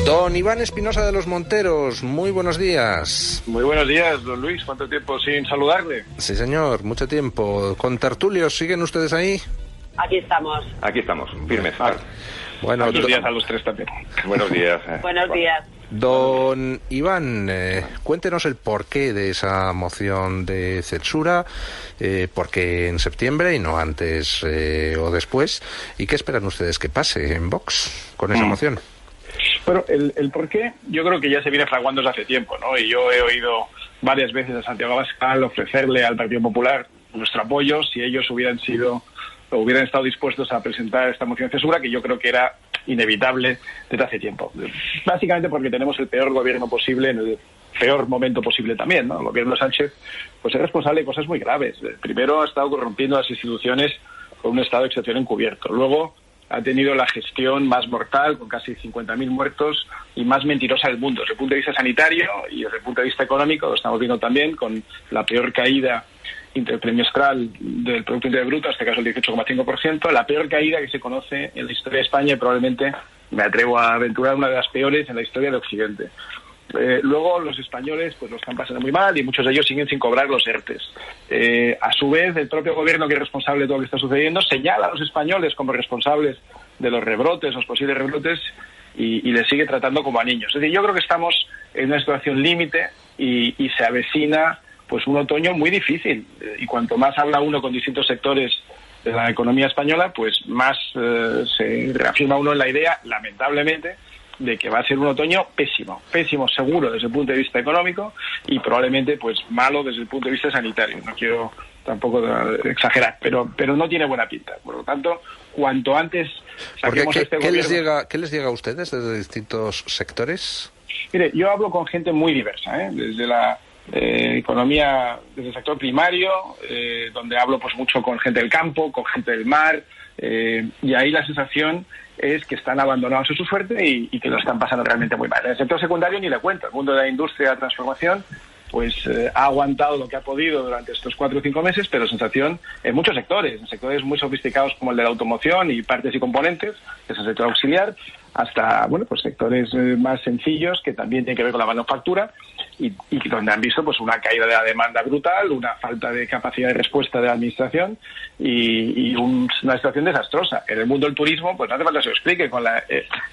Don Iván Espinosa de los Monteros, muy buenos días. Muy buenos días, don Luis. ¿Cuánto tiempo sin saludarle? Sí, señor, mucho tiempo. ¿Con tertulios siguen ustedes ahí? Aquí estamos. Aquí estamos, firmes. Bueno, buenos días a los tres también. Buenos días. Buenos días. Don Iván, cuéntenos el porqué de esa moción de censura, por qué en septiembre y no antes o después, y qué esperan ustedes que pase en Vox con esa moción. Bueno, el porqué yo creo que ya se viene fraguando desde hace tiempo, ¿no? Y yo he oído varias veces a Santiago Abascal ofrecerle al Partido Popular nuestro apoyo si ellos hubieran estado dispuestos a presentar esta moción de censura, que yo creo que era inevitable desde hace tiempo. Básicamente porque tenemos el peor gobierno posible en el peor momento posible también, ¿no? El gobierno de Sánchez pues es responsable de cosas muy graves. Primero ha estado corrompiendo las instituciones con un estado de excepción encubierto. Luego ha tenido la gestión más mortal, con casi 50.000 muertos, y más mentirosa del mundo. Desde el punto de vista sanitario y desde el punto de vista económico, lo estamos viendo también con la peor caída intertrimestral del Producto Interior Bruto, en este caso el 18,5%, la peor caída que se conoce en la historia de España y probablemente, me atrevo a aventurar, una de las peores en la historia de Occidente. Luego los españoles pues lo están pasando muy mal y muchos de ellos siguen sin cobrar los ERTES. A su vez, el propio gobierno, que es responsable de todo lo que está sucediendo, señala a los españoles como responsables de los rebrotes, los posibles rebrotes, y les sigue tratando como a niños. Es decir, yo creo que estamos en una situación límite y se avecina pues un otoño muy difícil. Y cuanto más habla uno con distintos sectores de la economía española, pues más se reafirma uno en la idea, lamentablemente, de que va a ser un otoño pésimo seguro desde el punto de vista económico y probablemente pues malo desde el punto de vista sanitario. No quiero tampoco exagerar, pero no tiene buena pinta. Por lo tanto, cuanto antes saquemos este gobierno... ¿Qué les llega a ustedes desde distintos sectores? Mire, yo hablo con gente muy diversa, desde la economía, desde el sector primario, donde hablo pues mucho con gente del campo, con gente del mar, y ahí la sensación es que están abandonados a su suerte y que lo están pasando realmente muy mal. En el sector secundario ni le cuento. El mundo de la industria de la transformación pues ha aguantado lo que ha podido durante estos 4 o 5 meses, pero sensación en muchos sectores, en sectores muy sofisticados como el de la automoción y partes y componentes, que es el sector auxiliar, hasta pues sectores más sencillos que también tienen que ver con la manufactura y donde han visto pues una caída de la demanda brutal, una falta de capacidad de respuesta de la administración y una situación desastrosa. En el mundo del turismo, pues no hace falta que se lo explique, con la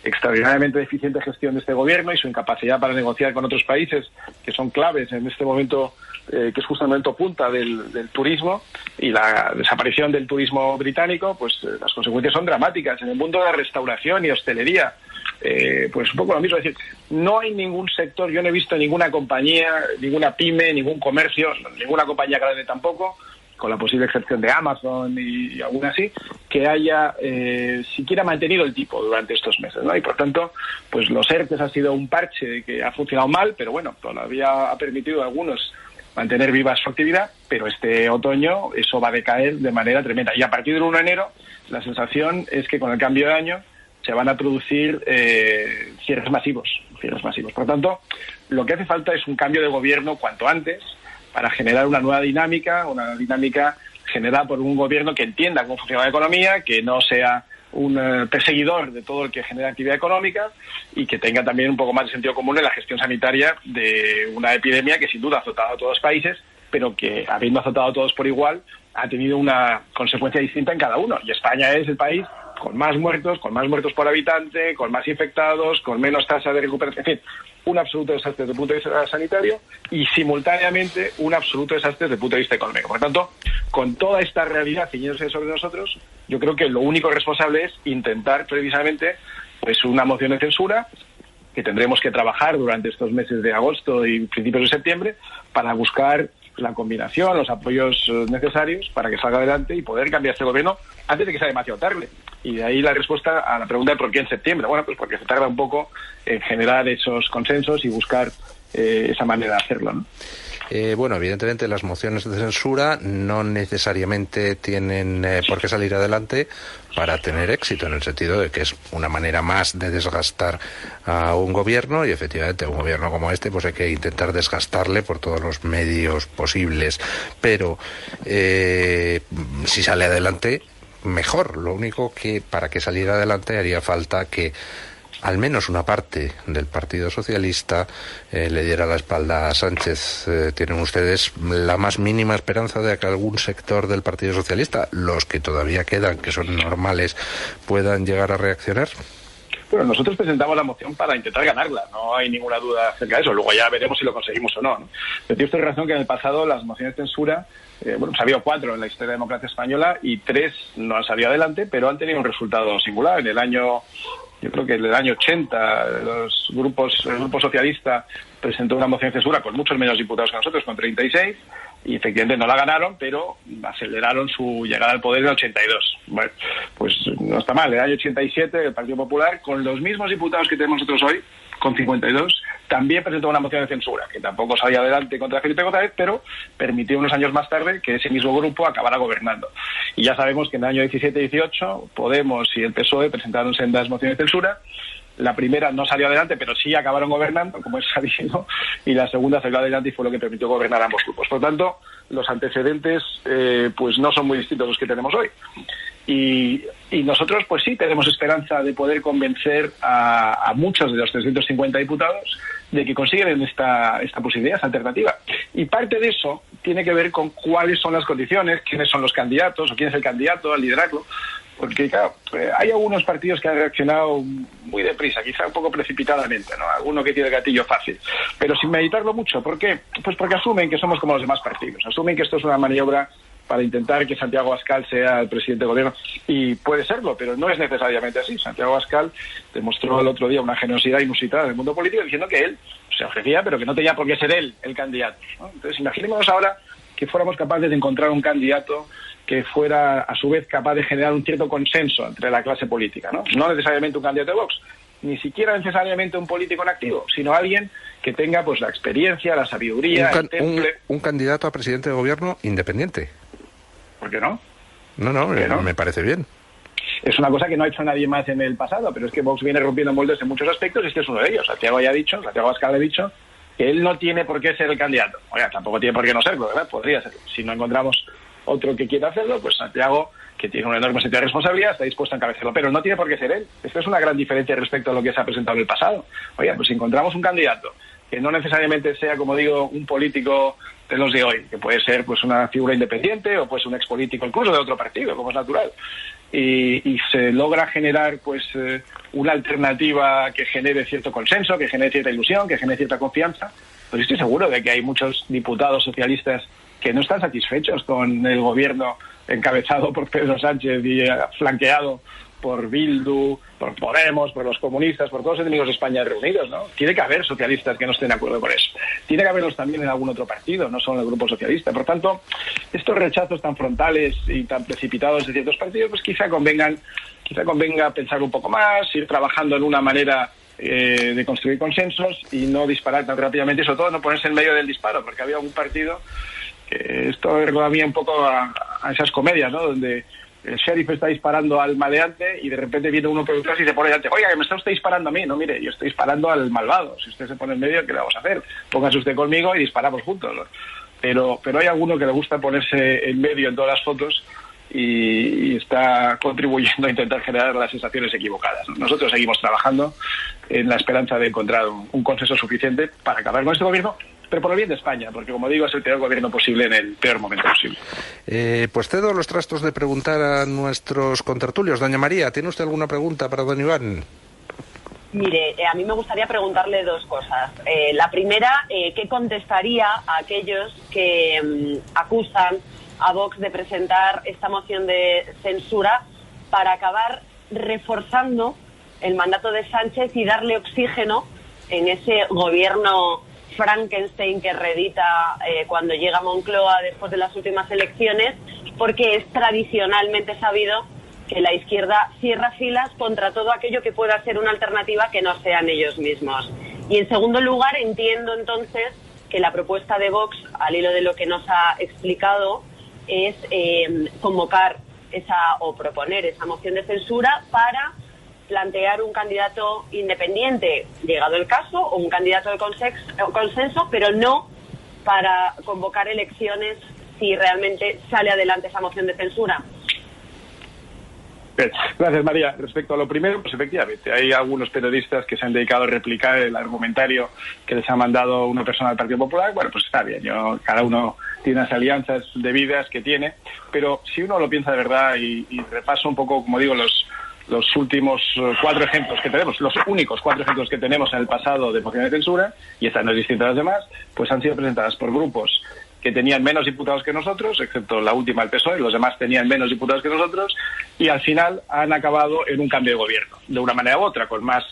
extraordinariamente deficiente gestión de este gobierno y su incapacidad para negociar con otros países que son claves en este momento, que es justo el momento punta del turismo, y la desaparición del turismo británico, pues las consecuencias son dramáticas. En el mundo de la restauración y hostelería, pues un poco lo mismo, es decir, no hay ningún sector, yo no he visto ninguna compañía, ninguna pyme, ningún comercio, ninguna compañía grande tampoco, con la posible excepción de Amazon y alguna así, que haya siquiera mantenido el tipo durante estos meses, ¿no? Y por tanto, pues los ERTES ha sido un parche que ha funcionado mal, pero bueno, todavía ha permitido a algunos mantener viva su actividad, pero este otoño eso va a decaer de manera tremenda. Y a partir del 1 de enero, la sensación es que con el cambio de año se van a producir cierres masivos. Por tanto, lo que hace falta es un cambio de gobierno cuanto antes para generar una nueva dinámica, generada por un gobierno que entienda cómo funciona la economía, que no sea un perseguidor de todo el que genera actividad económica y que tenga también un poco más de sentido común en la gestión sanitaria de una epidemia que sin duda ha azotado a todos los países, pero que, habiendo azotado a todos por igual, ha tenido una consecuencia distinta en cada uno. Y España es el país con más muertos por habitante, con más infectados, con menos tasa de recuperación, en fin, un absoluto desastre desde el punto de vista sanitario y simultáneamente un absoluto desastre desde el punto de vista económico. Por tanto, con toda esta realidad ciñéndose sobre nosotros, yo creo que lo único responsable es intentar precisamente pues una moción de censura que tendremos que trabajar durante estos meses de agosto y principios de septiembre para buscar la combinación, los apoyos necesarios para que salga adelante y poder cambiar este gobierno antes de que sea demasiado tarde. Y de ahí la respuesta a la pregunta de por qué en septiembre. Bueno, pues porque se tarda un poco en generar esos consensos y buscar esa manera de hacerlo, ¿no? Bueno, evidentemente las mociones de censura no necesariamente tienen por qué salir adelante para tener éxito, en el sentido de que es una manera más de desgastar a un gobierno, y efectivamente a un gobierno como este pues hay que intentar desgastarle por todos los medios posibles, pero si sale adelante, mejor. Lo único que para que saliera adelante haría falta que al menos una parte del Partido Socialista le diera la espalda a Sánchez. ¿Tienen ustedes la más mínima esperanza de que algún sector del Partido Socialista, los que todavía quedan, que son normales, puedan llegar a reaccionar? Bueno, nosotros presentamos la moción para intentar ganarla, no hay ninguna duda acerca de eso, luego ya veremos si lo conseguimos o no, ¿no? Pero tiene usted razón que en el pasado las mociones de censura, bueno, ha habido 4 en la historia de la democracia española y 3 no han salido adelante, pero han tenido un resultado singular. Yo creo que en el año 80 el grupo socialista presentó una moción de censura con muchos menos diputados que nosotros, con 36, y efectivamente no la ganaron, pero aceleraron su llegada al poder en el 82. Bueno, pues no está mal. En el año 87 el Partido Popular, con los mismos diputados que tenemos nosotros hoy, con 52, también presentó una moción de censura, que tampoco salía adelante contra Felipe González, pero permitió unos años más tarde que ese mismo grupo acabara gobernando. Y ya sabemos que en el año 17 y 18 Podemos y el PSOE presentaron sendas mociones de censura. La primera no salió adelante, pero sí acabaron gobernando, como es sabido, y la segunda salió adelante y fue lo que permitió gobernar a ambos grupos. Por lo tanto, los antecedentes pues no son muy distintos a los que tenemos hoy. Y nosotros, pues sí, tenemos esperanza de poder convencer a muchos de los 350 diputados de que consiguen esta posibilidad, esta alternativa. Y parte de eso tiene que ver con cuáles son las condiciones, quiénes son los candidatos o quién es el candidato a liderarlo. Porque, claro, hay algunos partidos que han reaccionado muy deprisa, quizá un poco precipitadamente, ¿no? Alguno que tiene el gatillo fácil, pero sin meditarlo mucho. ¿Por qué? Pues porque asumen que somos como los demás partidos. Asumen que esto es una maniobra para intentar que Santiago Abascal sea el presidente del gobierno. Y puede serlo, pero no es necesariamente así. Santiago Abascal demostró el otro día una generosidad inusitada en el mundo político diciendo que él se ofrecía, pero que no tenía por qué ser él el candidato, ¿no? Entonces, imaginémonos ahora que fuéramos capaces de encontrar un candidato que fuera a su vez capaz de generar un cierto consenso entre la clase política, ¿no? No necesariamente un candidato de Vox, ni siquiera necesariamente un político en activo, sino alguien que tenga pues la experiencia, la sabiduría, el temple. Un candidato a presidente de gobierno independiente. ¿Por qué no? No, me parece bien. Es una cosa que no ha hecho nadie más en el pasado, pero es que Vox viene rompiendo moldes en muchos aspectos y este es uno de ellos. Santiago Abascal ha dicho que él no tiene por qué ser el candidato. Oiga, tampoco tiene por qué no serlo, ¿verdad? Podría serlo. Si no encontramos otro que quiera hacerlo, pues Santiago, que tiene un enorme sentido de responsabilidad, está dispuesto a encabezarlo, pero no tiene por qué ser él. Esto es una gran diferencia respecto a lo que se ha presentado en el pasado. Oiga, pues si encontramos un candidato que no necesariamente sea, como digo, un político de los de hoy, que puede ser pues una figura independiente o pues un expolítico incluso de otro partido, como es natural, y se logra generar pues una alternativa que genere cierto consenso, que genere cierta ilusión, que genere cierta confianza, pues estoy seguro de que hay muchos diputados socialistas que no están satisfechos con el gobierno encabezado por Pedro Sánchez y flanqueado por Bildu, por Podemos, por los comunistas, por todos los enemigos de España reunidos, ¿no? Tiene que haber socialistas que no estén de acuerdo con eso. Tiene que haberlos también en algún otro partido, no solo en el Grupo Socialista. Por tanto, estos rechazos tan frontales y tan precipitados de ciertos partidos, pues quizá convenga pensar un poco más, ir trabajando en una manera de construir consensos y no disparar tan rápidamente, y sobre todo no ponerse en medio del disparo, porque había algún partido que esto recordaba un poco a esas comedias, ¿no? Donde el sheriff está disparando al maleante y de repente viene uno por detrás y se pone delante. Oiga, que me está usted disparando a mí. No, mire, yo estoy disparando al malvado. Si usted se pone en medio, ¿qué le vamos a hacer? Póngase usted conmigo y disparamos juntos, ¿no? Pero hay alguno que le gusta ponerse en medio en todas las fotos y está contribuyendo a intentar generar las sensaciones equivocadas, ¿no? Nosotros seguimos trabajando en la esperanza de encontrar un consenso suficiente para acabar con este gobierno, pero por el bien de España, porque como digo, es el peor gobierno posible en el peor momento posible. Pues cedo los trastos de preguntar a nuestros contertulios. Doña María, ¿tiene usted alguna pregunta para don Iván? Mire, a mí me gustaría preguntarle dos cosas. La primera, ¿qué contestaría a aquellos que acusan a Vox de presentar esta moción de censura para acabar reforzando el mandato de Sánchez y darle oxígeno en ese gobierno Frankenstein que reedita cuando llega a Moncloa después de las últimas elecciones, porque es tradicionalmente sabido que la izquierda cierra filas contra todo aquello que pueda ser una alternativa que no sean ellos mismos? Y en segundo lugar, entiendo entonces que la propuesta de Vox, al hilo de lo que nos ha explicado, es convocar o proponer esa moción de censura para plantear un candidato independiente, llegado el caso, o un candidato de consenso, pero no para convocar elecciones si realmente sale adelante esa moción de censura. Bien, gracias, María. Respecto a lo primero, pues efectivamente, hay algunos periodistas que se han dedicado a replicar el argumentario que les ha mandado una persona del Partido Popular. Bueno, pues está bien, cada uno tiene las alianzas debidas que tiene, pero si uno lo piensa de verdad y repasa un poco, como digo, los últimos 4 ejemplos que tenemos, los únicos 4 ejemplos que tenemos en el pasado de mociones de censura, y esta no es distinta a las demás, pues han sido presentadas por grupos que tenían menos diputados que nosotros, excepto la última, el PSOE, los demás tenían menos diputados que nosotros, y al final han acabado en un cambio de gobierno, de una manera u otra, con más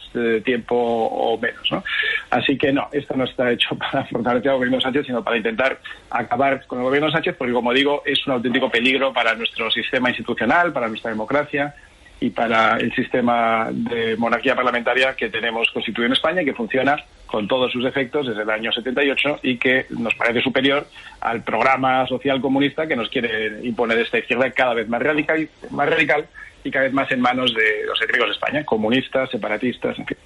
tiempo o menos, ¿no? Así que no, esto no está hecho para fortalecer al gobierno de Sánchez, sino para intentar acabar con el gobierno de Sánchez, porque, como digo, es un auténtico peligro para nuestro sistema institucional, para nuestra democracia y para el sistema de monarquía parlamentaria que tenemos constituido en España y que funciona con todos sus efectos desde el año 78 y que nos parece superior al programa social comunista que nos quiere imponer esta izquierda cada vez más radical y cada vez más en manos de los enemigos de España, comunistas, separatistas, en fin.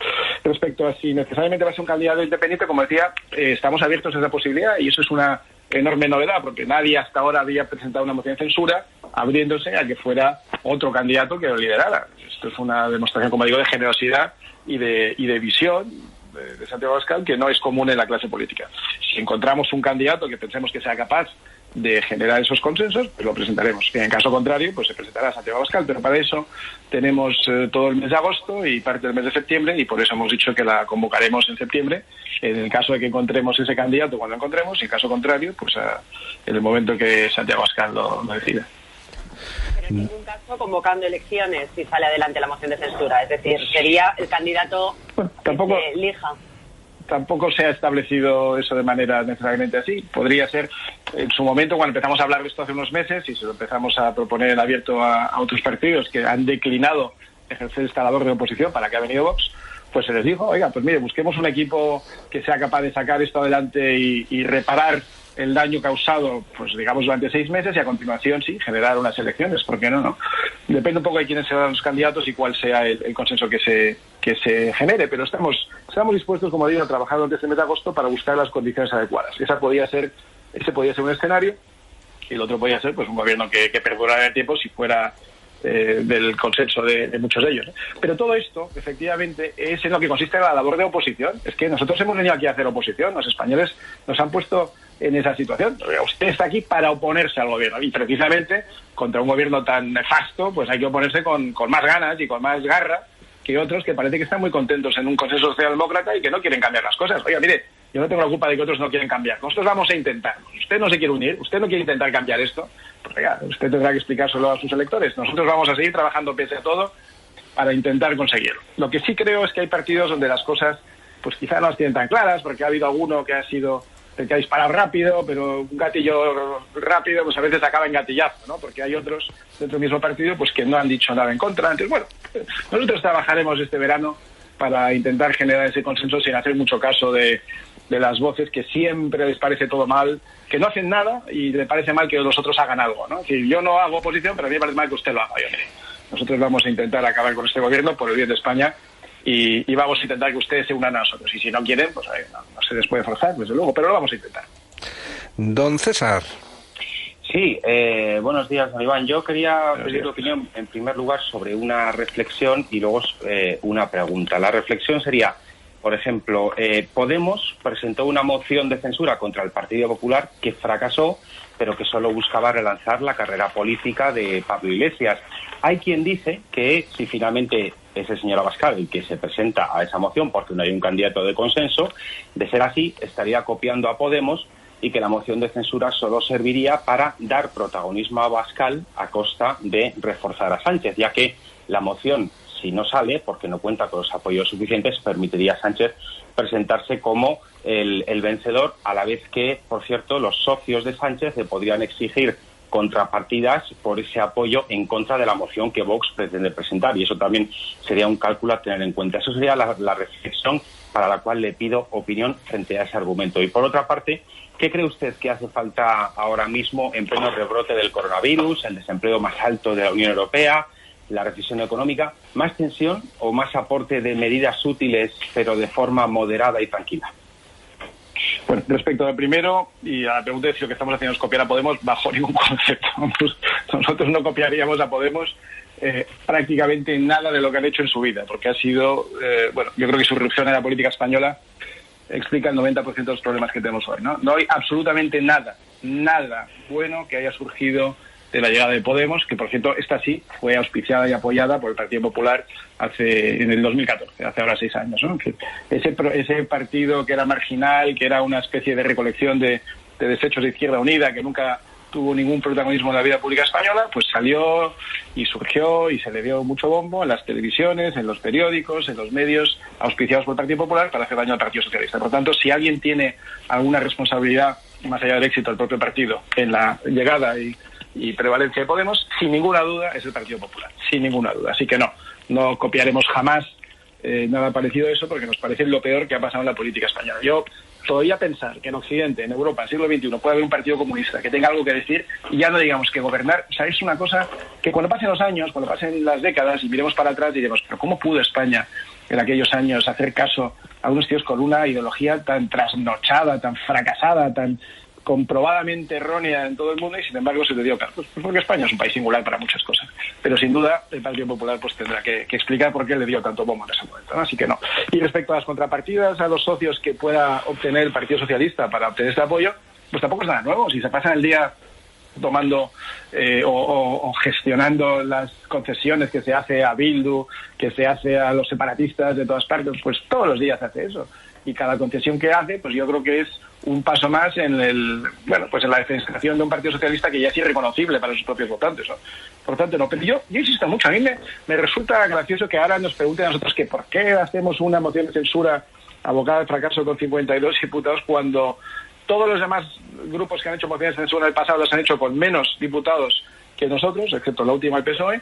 Respecto a si necesariamente va a ser un candidato independiente, como decía, estamos abiertos a esa posibilidad y eso es una enorme novedad, porque nadie hasta ahora había presentado una moción de censura abriéndose a que fuera otro candidato que lo liderara. Esto es una demostración, como digo, de generosidad y de visión de Santiago Abascal que no es común en la clase política. Si encontramos un candidato que pensemos que sea capaz de generar esos consensos, pues lo presentaremos. Y en caso contrario, pues se presentará Santiago Abascal, pero para eso tenemos todo el mes de agosto y parte del mes de septiembre, y por eso hemos dicho que la convocaremos en septiembre, en el caso de que encontremos ese candidato cuando lo encontremos, y en caso contrario, pues en el momento que Santiago Abascal lo decida. Pero en ningún caso convocando elecciones si sale adelante la moción de censura, es decir, sería el candidato que se elija. Tampoco se ha establecido eso de manera necesariamente así. Podría ser, en su momento, cuando empezamos a hablar de esto hace unos meses y se lo empezamos a proponer en abierto a otros partidos que han declinado ejercer esta labor de oposición para que ha venido Vox, pues se les dijo, oiga, pues mire, busquemos un equipo que sea capaz de sacar esto adelante y reparar el daño causado, pues digamos, durante 6 meses y a continuación, sí, generar unas elecciones. ¿Por qué no? Depende un poco de quiénes serán los candidatos y cuál sea el consenso que se genere, pero estamos dispuestos, como digo, a trabajar durante este mes de agosto para buscar las condiciones adecuadas. Ese podía ser un escenario y el otro podía ser pues un gobierno que perdurara en el tiempo si fuera del consenso de muchos de ellos. Pero todo esto, efectivamente, es en lo que consiste la labor de oposición. Es que nosotros hemos venido aquí a hacer oposición. Los españoles nos han puesto en esa situación. Usted está aquí para oponerse al gobierno y precisamente contra un gobierno tan nefasto pues hay que oponerse con más ganas y con más garra que otros que parece que están muy contentos en un consenso socialdemócrata y que no quieren cambiar las cosas. Oiga, mire, yo no tengo la culpa de que otros no quieren cambiar. Nosotros vamos a intentar. Usted no se quiere unir, usted no quiere intentar cambiar esto. Pues oiga, usted tendrá que explicárselo a sus electores. Nosotros vamos a seguir trabajando pese a todo para intentar conseguirlo. Lo que sí creo es que hay partidos donde las cosas pues quizá no las tienen tan claras, porque ha habido alguno que ha sido el que ha disparado rápido, pero un gatillo rápido pues a veces acaba en gatillazo, ¿no? Porque hay otros dentro del mismo partido pues que no han dicho nada en contra. Entonces, bueno, nosotros trabajaremos este verano para intentar generar ese consenso sin hacer mucho caso de las voces que siempre les parece todo mal, que no hacen nada y le parece mal que los otros hagan algo, ¿no? Es decir, yo no hago oposición, pero a mí me parece mal que usted lo haga. Oye, mire, nosotros vamos a intentar acabar con este gobierno por el bien de España y vamos a intentar que ustedes se unan a nosotros. Y si no quieren, pues no se les puede forzar, desde luego, pero lo vamos a intentar. Don César. Sí, buenos días, don Iván. Yo quería pedir tu opinión, en primer lugar, sobre una reflexión y luego una pregunta. La reflexión sería, por ejemplo, Podemos presentó una moción de censura contra el Partido Popular que fracasó, pero que solo buscaba relanzar la carrera política de Pablo Iglesias. Hay quien dice que si finalmente es el señor Abascal el que se presenta a esa moción porque no hay un candidato de consenso, de ser así, estaría copiando a Podemos y que la moción de censura solo serviría para dar protagonismo a Abascal a costa de reforzar a Sánchez, ya que la moción, si no sale, porque no cuenta con los apoyos suficientes, permitiría a Sánchez presentarse como el vencedor, a la vez que, por cierto, los socios de Sánchez le podrían exigir contrapartidas por ese apoyo en contra de la moción que Vox pretende presentar, y eso también sería un cálculo a tener en cuenta. Eso sería la reflexión para la cual le pido opinión frente a ese argumento. Y por otra parte, ¿qué cree usted que hace falta ahora mismo en pleno rebrote del coronavirus, el desempleo más alto de la Unión Europea, la recesión económica? ¿Más tensión o más aporte de medidas útiles pero de forma moderada y tranquila? Bueno, respecto al primero y a la pregunta de si lo que estamos haciendo es copiar a Podemos, bajo ningún concepto. Nosotros no copiaríamos a Podemos prácticamente nada de lo que han hecho en su vida, porque ha sido, yo creo que su irrupción en la política española explica el 90% de los problemas que tenemos hoy, ¿no? No hay absolutamente nada bueno que haya surgido de la llegada de Podemos, que por cierto, esta sí fue auspiciada y apoyada por el Partido Popular en el 2014, hace ahora 6 años, ¿no? Ese partido que era marginal, que era una especie de recolección de desechos de Izquierda Unida, que nunca tuvo ningún protagonismo en la vida pública española, pues salió y surgió y se le dio mucho bombo en las televisiones, en los periódicos, en los medios auspiciados por el Partido Popular para hacer daño al Partido Socialista. Por lo tanto, si alguien tiene alguna responsabilidad, más allá del éxito del propio partido, en la llegada y prevalencia de Podemos, sin ninguna duda es el Partido Popular, sin ninguna duda. Así que no copiaremos jamás nada parecido a eso, porque nos parece lo peor que ha pasado en la política española. Yo todavía pensar que en Occidente, en Europa, en el siglo XXI, puede haber un partido comunista que tenga algo que decir, y ya no digamos que gobernar, o sea, es una cosa que cuando pasen los años, cuando pasen las décadas y miremos para atrás, diremos, pero ¿cómo pudo España en aquellos años hacer caso a unos tíos con una ideología tan trasnochada, tan fracasada, tan comprobadamente errónea en todo el mundo, y sin embargo se le dio caso? Pues porque España es un país singular para muchas cosas, pero sin duda el Partido Popular pues tendrá que explicar por qué le dio tanto bombo en ese momento, ¿no? Así que no. Y respecto a las contrapartidas, a los socios que pueda obtener el Partido Socialista para obtener este apoyo, pues tampoco es nada nuevo. Si se pasan el día tomando o gestionando las concesiones que se hace a Bildu, que se hace a los separatistas de todas partes, pues todos los días hace eso. Y cada concesión que hace, pues yo creo que es un paso más en en la defenestración de un Partido Socialista que ya es irreconocible para sus propios votantes, ¿no? Por tanto, no. Pero yo insisto mucho, a mí me resulta gracioso que ahora nos pregunten a nosotros que por qué hacemos una moción de censura abocada al fracaso con 52 diputados cuando todos los demás grupos que han hecho mociones de censura en el pasado las han hecho con menos diputados que nosotros, excepto la última, el PSOE.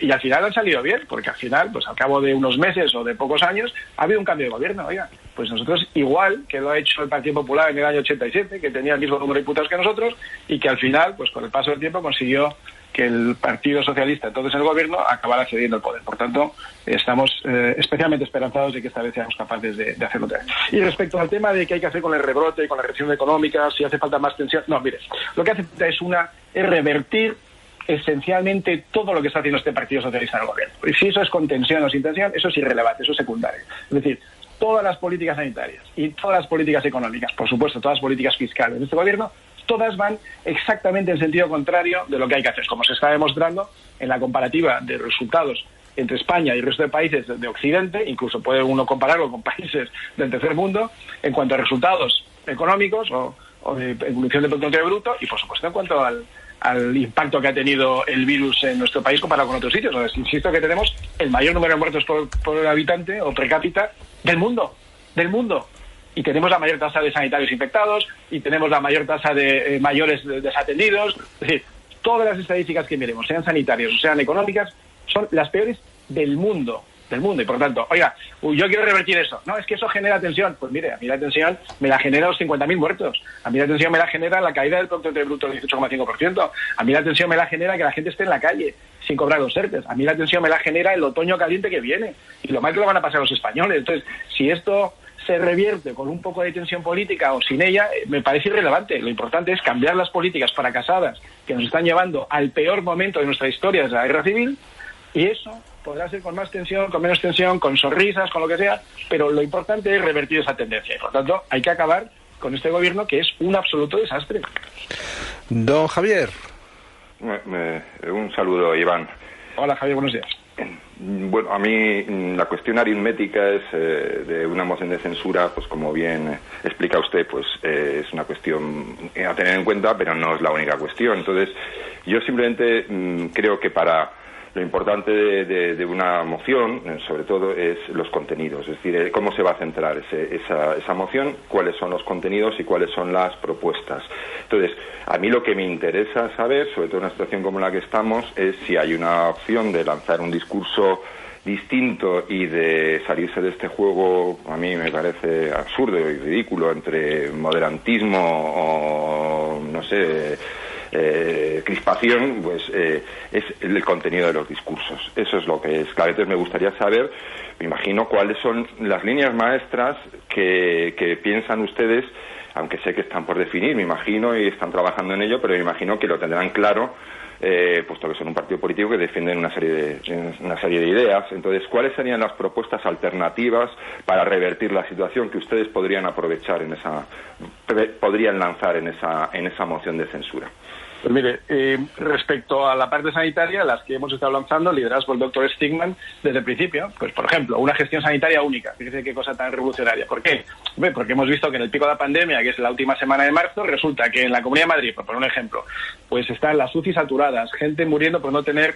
Y al final han salido bien, porque al final, pues al cabo de unos meses o de pocos años, ha habido un cambio de gobierno. Oiga, pues nosotros, igual que lo ha hecho el Partido Popular en el año 87, que tenía el mismo número de diputados que nosotros, y que al final, pues con el paso del tiempo, consiguió que el Partido Socialista, entonces en el gobierno, acabara cediendo el poder. Por tanto, estamos especialmente esperanzados de que esta vez seamos capaces de hacerlo otra vez. Y respecto al tema de qué hay que hacer con el rebrote, con la recesión económica, si hace falta más tensión, no, mire, lo que hace falta es revertir esencialmente todo lo que está haciendo este Partido Socialista en el gobierno. Y si eso es con tensión o sin tensión, eso es irrelevante, eso es secundario. Es decir, todas las políticas sanitarias y todas las políticas económicas, por supuesto, todas las políticas fiscales de este gobierno, todas van exactamente en sentido contrario de lo que hay que hacer, como se está demostrando en la comparativa de resultados entre España y el resto de países de Occidente. Incluso puede uno compararlo con países del tercer mundo en cuanto a resultados económicos o de evolución del Producto Interior Bruto, y por supuesto en cuanto al impacto que ha tenido el virus en nuestro país comparado con otros sitios. Entonces, insisto que tenemos el mayor número de muertos por habitante o per cápita del mundo, y tenemos la mayor tasa de sanitarios infectados, y tenemos la mayor tasa de mayores desatendidos. Es decir, todas las estadísticas que miremos, sean sanitarias o sean económicas, son las peores del mundo, y por tanto, oiga, yo quiero revertir eso. No, es que eso genera tensión. Pues mire, a mí la tensión me la genera los 50.000 muertos. A mí la tensión me la genera la caída del Producto Interior Bruto del 18,5%. A mí la tensión me la genera que la gente esté en la calle sin cobrar los ERTEs. A mí la tensión me la genera el otoño caliente que viene y lo mal que lo van a pasar los españoles. Entonces, si esto se revierte con un poco de tensión política o sin ella, me parece irrelevante. Lo importante es cambiar las políticas fracasadas que nos están llevando al peor momento de nuestra historia, desde la guerra civil, y eso podrá ser con más tensión, con menos tensión, con sonrisas, con lo que sea, pero lo importante es revertir esa tendencia. Y por tanto, hay que acabar con este gobierno que es un absoluto desastre. Don Javier. Un saludo, Iván. Hola, Javier, buenos días. Bueno, a mí la cuestión aritmética es de una moción de censura, pues como bien explica usted, pues es una cuestión a tener en cuenta, pero no es la única cuestión. Entonces, yo simplemente creo que lo importante de una moción, sobre todo, es los contenidos, es decir, cómo se va a centrar esa moción, cuáles son los contenidos y cuáles son las propuestas. Entonces, a mí lo que me interesa saber, sobre todo en una situación como la que estamos, es si hay una opción de lanzar un discurso distinto y de salirse de este juego, a mí me parece absurdo y ridículo, entre moderantismo o, no sé, crispación, pues es el contenido de los discursos. Eso es lo que es clave. Entonces me gustaría saber, me imagino, cuáles son las líneas maestras que piensan ustedes aunque sé que están por definir, me imagino, y están trabajando en ello, pero me imagino que lo tendrán claro, puesto que son un partido político que defienden una serie de ideas. Entonces, ¿cuáles serían las propuestas alternativas para revertir la situación que ustedes podrían aprovechar podrían lanzar en esa moción de censura? Pues mire, respecto a la parte sanitaria, las que hemos estado lanzando, lideradas por el doctor Stigman desde el principio, pues por ejemplo, una gestión sanitaria única. Fíjese qué cosa tan revolucionaria. ¿Por qué? Porque hemos visto que en el pico de la pandemia, que es la última semana de marzo, resulta que en la Comunidad de Madrid, por poner un ejemplo, pues están las UCI saturadas, gente muriendo por no tener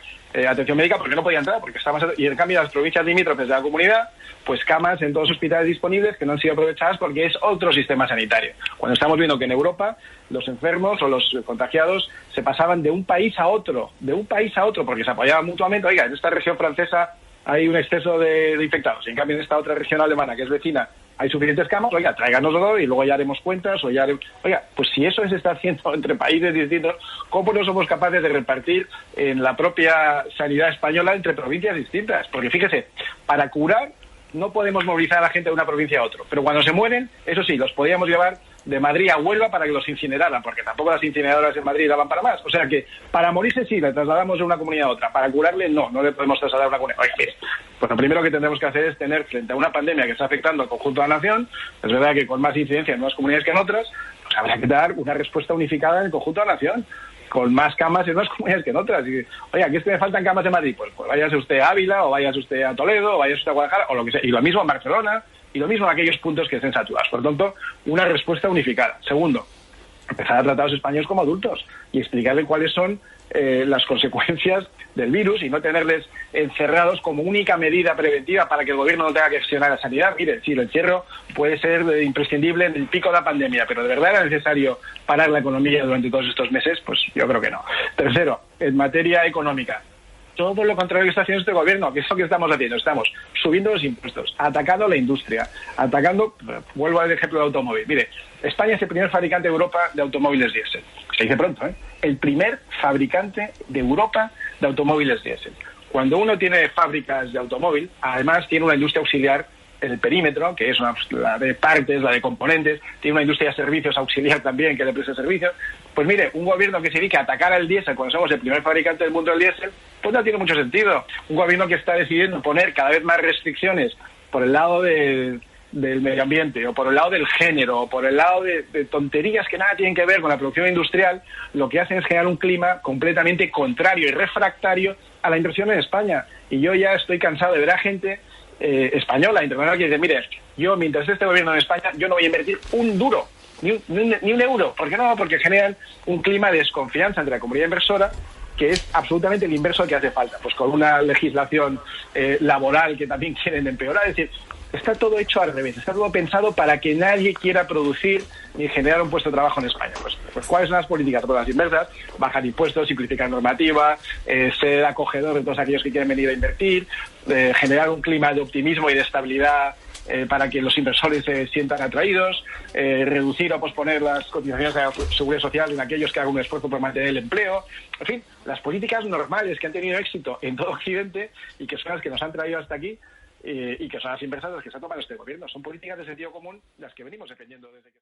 atención médica porque no podía entrar, porque y en cambio las provincias limítrofes de la comunidad, pues camas en todos los hospitales disponibles que no han sido aprovechadas porque es otro sistema sanitario. Cuando estamos viendo que en Europa los enfermos o los contagiados se pasaban de un país a otro, porque se apoyaban mutuamente. Oiga, en esta región francesa hay un exceso de infectados, y en cambio en esta otra región alemana, que es vecina, hay suficientes camas. Oiga, tráiganoslo y luego ya haremos cuentas, oiga, pues si eso se está haciendo entre países distintos, ¿cómo no somos capaces de repartir en la propia sanidad española entre provincias distintas? Porque fíjese, para curar no podemos movilizar a la gente de una provincia a otra, pero cuando se mueren, eso sí, los podíamos llevar de Madrid a Huelva para que los incineraran, porque tampoco las incineradoras en Madrid daban para más. O sea que para morirse sí, le trasladamos de una comunidad a otra, para curarle no le podemos trasladar a una comunidad. Oiga, mire, pues lo primero que tendremos que hacer es tener, frente a una pandemia que está afectando al conjunto de la nación, es verdad que con más incidencia en unas comunidades que en otras, pues habrá que dar una respuesta unificada en el conjunto de la nación, con más camas en unas comunidades que en otras. Y, oiga, ¿qué es que me faltan camas en Madrid? Pues váyase usted a Ávila, o váyase usted a Toledo, o váyase usted a Guadalajara, o lo que sea. Y lo mismo en Barcelona, y lo mismo en aquellos puntos que estén saturados. Por lo tanto, una respuesta unificada. Segundo, empezar a tratar a los españoles como adultos y explicarles cuáles son las consecuencias del virus y no tenerles encerrados como única medida preventiva para que el gobierno no tenga que gestionar la sanidad. Mire, sí, el encierro puede ser imprescindible en el pico de la pandemia, pero ¿de verdad era necesario parar la economía durante todos estos meses? Pues yo creo que no. Tercero, en materia económica, todo lo contrario que está haciendo este gobierno, que es lo que estamos haciendo. Estamos subiendo los impuestos, atacando a la industria, vuelvo al ejemplo del automóvil. Mire, España es el primer fabricante de Europa de automóviles diésel. Se dice pronto, ¿eh? El primer fabricante de Europa de automóviles diésel. Cuando uno tiene fábricas de automóvil, además tiene una industria auxiliar en el perímetro, que es la de partes, la de componentes, tiene una industria de servicios auxiliar también, que le presta servicios. Pues mire, un gobierno que se dedique a atacar al diésel cuando somos el primer fabricante del mundo del diésel, pues no tiene mucho sentido. Un gobierno que está decidiendo poner cada vez más restricciones por el lado del medio ambiente, o por el lado del género, o por el lado de tonterías que nada tienen que ver con la producción industrial, lo que hacen es generar un clima completamente contrario y refractario a la inversión en España. Y yo ya estoy cansado de ver a gente española, internacional, que dice, mire, yo mientras este gobierno en España, yo no voy a invertir un duro, ni un euro. ¿Por qué no? Porque generan un clima de desconfianza entre la comunidad inversora, que es absolutamente el inverso al que hace falta, pues con una legislación laboral que también quieren empeorar. Es decir, está todo hecho al revés, está todo pensado para que nadie quiera producir ni generar un puesto de trabajo en España. Pues ¿cuáles son las políticas? Todas las inversas: bajar impuestos, simplificar normativa, ser acogedor de todos aquellos que quieren venir a invertir, generar un clima de optimismo y de estabilidad para que los inversores se sientan atraídos, reducir o posponer las cotizaciones de la seguridad social en aquellos que hagan un esfuerzo por mantener el empleo. En fin, las políticas normales que han tenido éxito en todo Occidente y que son las que nos han traído hasta aquí, y que son las inversas las que se ha tomado este gobierno. Son políticas de sentido común las que venimos defendiendo desde que...